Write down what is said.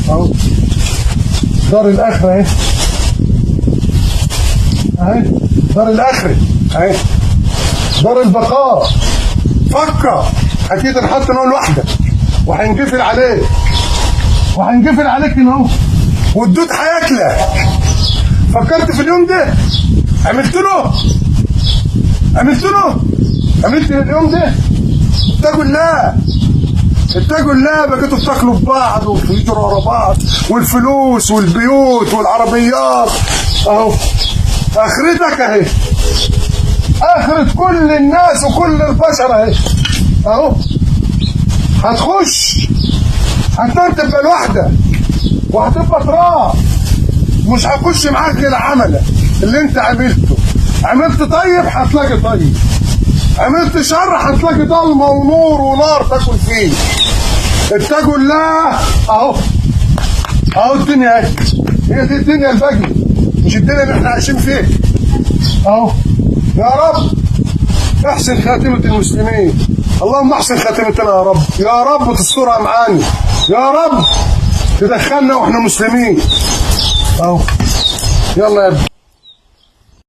اهو دار الاخره اهي، اهي دار الاخره اهي، دار البقاء. فكر اكيد نحط نقول لوحدك وهنقفل عليك، وهنقفل عليك هنا اهو، والدود هياكلك. فكرت في اليوم ده؟ عملت له عملت اليوم ده؟ اتقوا الله، اتقوا الله. بقيتوا بتاكلوا في بعض وتجروا ورا بعض، والفلوس والبيوت والعربيات اهو. اخرتك اهي، اخرة كل الناس وكل البشر اهي اهو. هتخش هتبقى لوحدك وهتبقى تراب، مش هخش معاك غير عملك اللي انت عملته. عملت طيب هتلاقي طيب، عملت شر هتلاقي ضلمه ونور ونار تاكل فيه. اتقوا الله اهو، اهو الدنيا اهي، هي دي الدنيا الباقيه، مش الدنيا اللي احنا عايشين فيها اهو. يا رب احسن خاتمه المسلمين، اللهم احسن خاتمتنا يا رب، يا رب تسترها معانا، يا رب تدخلنا واحنا مسلمين اهو. يلا يا ابني.